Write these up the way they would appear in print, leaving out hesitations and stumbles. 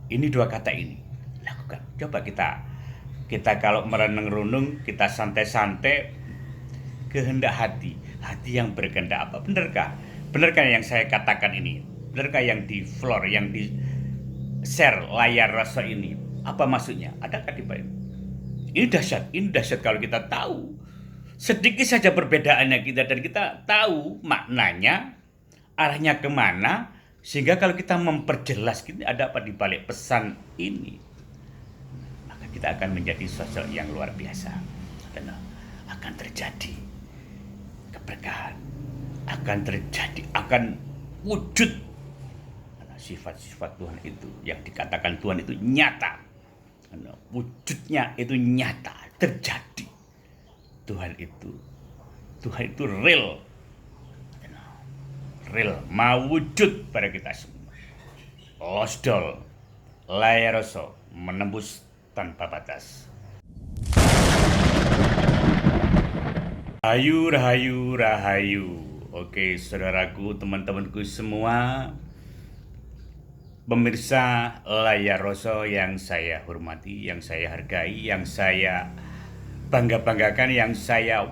Ini dua kata ini lakukan. Coba kita kalau merenung-renung, kita santai-santai, kehendak hati yang berkehendak apa? Benarkah yang saya katakan ini? Benarkah yang di floor, yang di share layar rasa ini? Apa maksudnya? Adakah di balik? Ini dahsyat kalau kita tahu sedikit saja perbedaannya kita, dan kita tahu maknanya, arahnya kemana, sehingga kalau kita memperjelas gitu, ada apa di balik pesan ini, maka kita akan menjadi sosok yang luar biasa, dan akan terjadi keberkahan, akan wujud sifat-sifat Tuhan itu yang dikatakan Tuhan itu nyata, wujudnya itu nyata, terjadi. Tuhan itu real, mau wujud pada kita semua. Losdol, layaroso, menembus tanpa batas. Rahayu, rahayu, rahayu. Oke, saudaraku, teman-temanku semua, pemirsa layar Roso yang saya hormati, yang saya hargai, yang saya banggakan, yang saya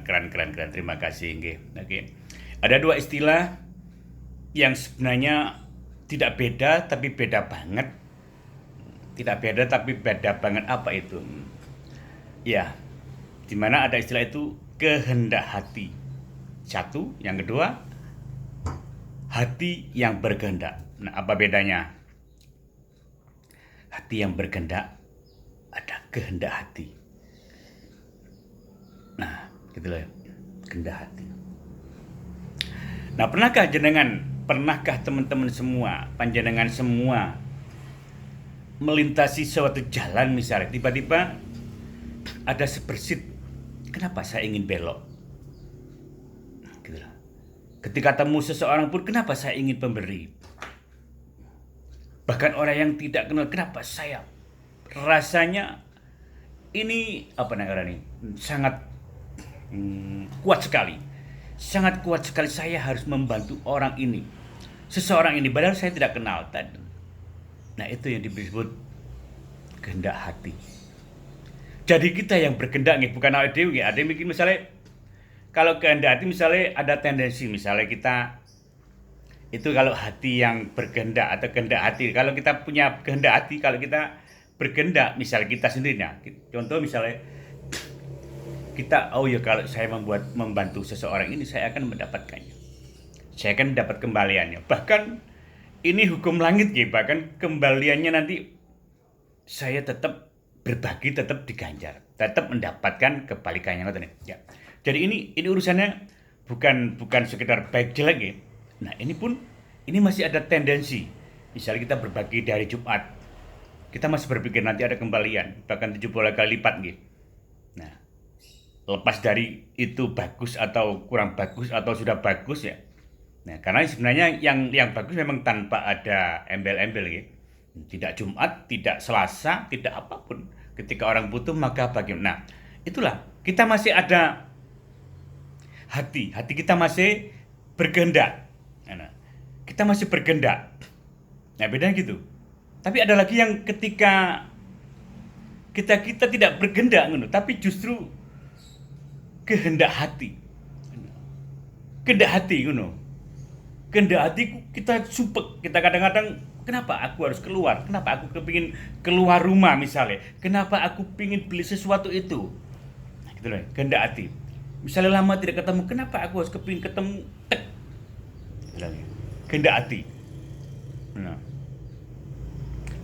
keren. Terima kasih. Oke. Ada dua istilah yang sebenarnya tidak beda tapi beda banget. Tidak beda tapi beda banget. Apa itu? Ya, di mana ada istilah itu kehendak hati. Satu, yang kedua hati yang berkehendak. Nah, apa bedanya? Hati yang berkehendak, ada kehendak hati. Nah, gitulah, kehendak hati. Nah, pernahkah teman-teman semua, panjenengan semua melintasi suatu jalan misalnya, tiba-tiba ada sebersit, kenapa saya ingin belok? Gitulah. Ketika temu seseorang pun, kenapa saya ingin pemberi? Bahkan orang yang tidak kenal, kenapa saya rasanya ini sangat kuat sekali. Sangat kuat sekali, saya harus membantu orang ini, seseorang ini, padahal saya tidak kenal. Nah, itu yang disebut kehendak hati. Jadi kita yang berkehendak, bukan awake dhewe. Ada yang mikir misalnya, kalau kehendak hati misalnya ada tendensi, misalnya kita itu kalau hati yang berkehendak atau kehendak hati, kalau kita punya kehendak hati, kalau kita berkehendak, misalnya kita sendiri, nah, contoh misalnya kita, kalau saya membantu seseorang ini, saya akan mendapatkannya, saya akan mendapat kembaliannya, bahkan ini hukum langit ya, bahkan kembaliannya nanti saya tetap berbagi, tetap diganjar, tetap mendapatkan kebalikannya ya. Jadi ini urusannya bukan sekedar baik jelek ya. Nah, ini masih ada tendensi. Misalnya kita berbagi di hari Jumat, kita masih berpikir nanti ada kembalian, bahkan 70 kali lipat gitu. Nah, lepas dari itu bagus atau kurang bagus atau sudah bagus ya. Nah, karena sebenarnya yang bagus memang tanpa ada embel-embel gitu. Tidak Jumat, tidak Selasa, tidak apapun. Ketika orang butuh maka bagaimana? Nah, itulah, kita masih ada hati kita masih berkehendak. Nah, kita masih berkehendak. Nah, bedanya gitu. Tapi ada lagi yang ketika kita tidak berkehendak, tapi justru kehendak hati. Kehendak hati, kehendak hati kita supek. Kita kadang-kadang, kenapa aku harus keluar? Kenapa aku kepingin keluar rumah misalnya? Kenapa aku pingin beli sesuatu itu? Nah, gitu loh, kehendak hati. Misalnya lama tidak ketemu, kenapa aku harus kepingin ketemu? Kehendak hati. Nah,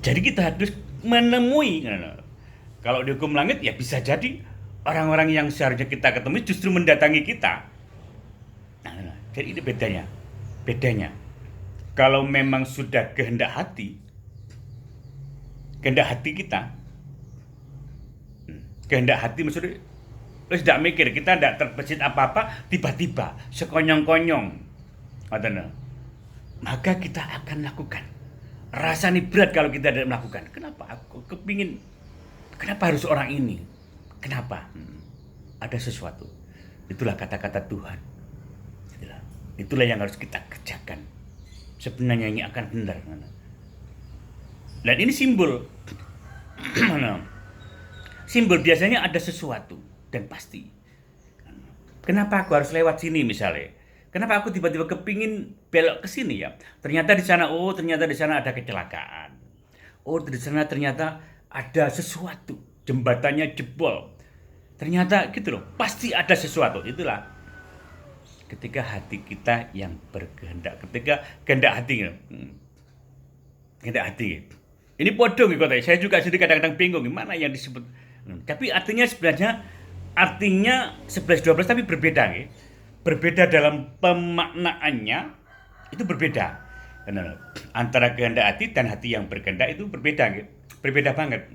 jadi kita harus menemui. Kalau di hukum langit ya bisa jadi orang-orang yang seharusnya kita ketemu justru mendatangi kita. Nah, jadi ini bedanya. Kalau memang sudah kehendak hati kita, kehendak hati maksudnya terus tidak mikir, kita tidak terbesit apa-apa, tiba-tiba sekonyong-konyong, maka kita akan lakukan. Rasanya berat kalau kita tidak melakukan. Kenapa aku kepingin? Kenapa harus orang ini? Kenapa? Ada sesuatu. Itulah kata-kata Tuhan. Itulah yang harus kita kerjakan. Sebenarnya ini akan benar. Dan ini simbol. Nah, simbol biasanya ada sesuatu dan pasti. Kenapa aku harus lewat sini misalnya? Kenapa aku tiba-tiba kepingin belok ke sini ya? Ternyata di sana, oh ternyata di sana ada kecelakaan. Oh di sana ternyata ada sesuatu. Jembatannya jebol. Ternyata gitu loh. Pasti ada sesuatu. Itulah ketika hati kita yang berkehendak. Ketika kehendak hati. Kehendak hati. Ini podo gitu. Saya juga sendiri kadang-kadang bingung. Gimana yang disebut. Tapi artinya sebenarnya artinya 11-12 tapi berbeda gitu. Berbeda dalam pemaknaannya itu berbeda. Antara kehendak hati dan hati yang berkehendak itu berbeda gitu. Berbeda banget.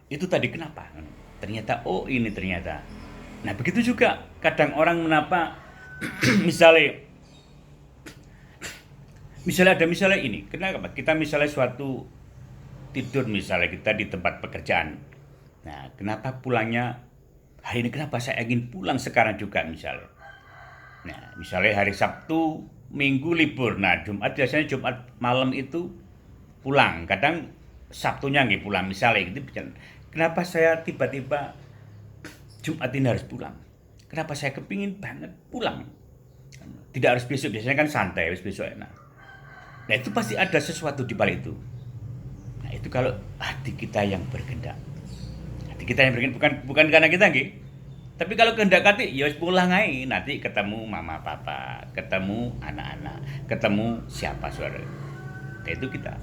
Itu tadi kenapa? Ternyata oh ini ternyata. Nah, begitu juga kadang orang menapa misalnya ada misalnya ini. Kenapa? Kita misalnya suatu tidur misalnya kita di tempat pekerjaan. Nah, kenapa pulangnya hari ini kenapa saya ingin pulang sekarang juga misalnya. Nah, misalnya hari Sabtu, Minggu libur. Nah, Jumat biasanya Jumat malam itu pulang. Kadang Sabtunya nggak pulang misalnya gitu. Kenapa saya tiba-tiba Jumat ini harus pulang? Kenapa saya kepingin banget pulang? Tidak harus besok, biasanya kan santai, harus besok enak. Nah, itu pasti ada sesuatu di balik itu. Nah, itu kalau hati kita yang berkehendak. Hati kita yang berkehendak bukan karena kita nggih. Tapi kalau kehendak hati, ya pulang aja. Nanti ketemu mama papa, ketemu anak-anak, ketemu siapa saudara. Nah, itu kita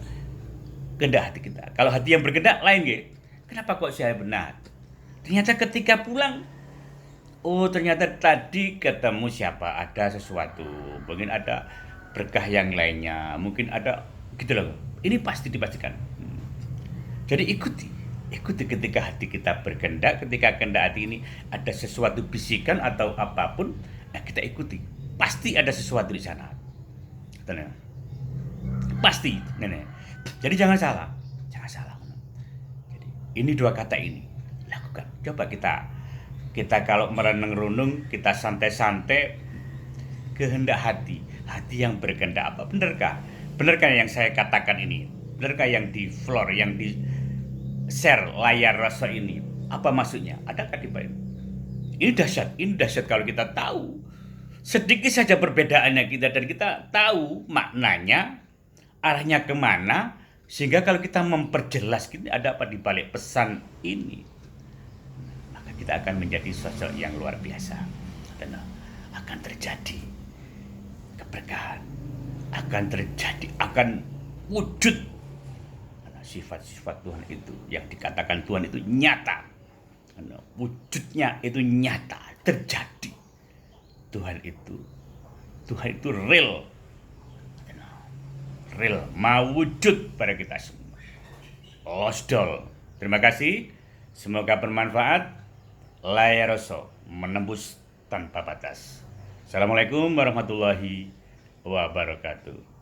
kehendak hati kita. Kalau hati yang berkehendak lain gitu. Kenapa kok saya benar? Ternyata ketika pulang, oh ternyata tadi ketemu siapa, ada sesuatu, mungkin ada berkah yang lainnya, mungkin ada gitu loh. Ini pasti dipastikan. Jadi ikuti ketika hati kita berkehendak, ketika kehendak hati ini ada sesuatu bisikan atau apapun, nah kita ikuti. Pasti ada sesuatu di sana. Tenang. Pasti, nenek. Jadi jangan salah. Jadi, ini dua kata ini lakukan. Coba kita kalau merenung-renung, kita santai-santai, kehendak hati yang berkehendak apa? Benarkah yang saya katakan ini? Benarkah yang di floor, yang di share layar rasa ini? Apa maksudnya? Adakah di balik? Ini dahsyat kalau kita tahu. Sedikit saja perbedaannya kita dan kita tahu maknanya, arahnya kemana, sehingga kalau kita memperjelas gitu, ada apa di balik pesan ini, maka kita akan menjadi sosok yang luar biasa dan akan terjadi keberkahan, akan wujud sifat-sifat Tuhan itu yang dikatakan Tuhan itu nyata, wujudnya itu nyata terjadi. Tuhan itu real, mau wujud pada kita semua. Losdol. Terima kasih. Semoga bermanfaat. Layaroso menembus tanpa batas. Assalamualaikum warahmatullahi wabarakatuh.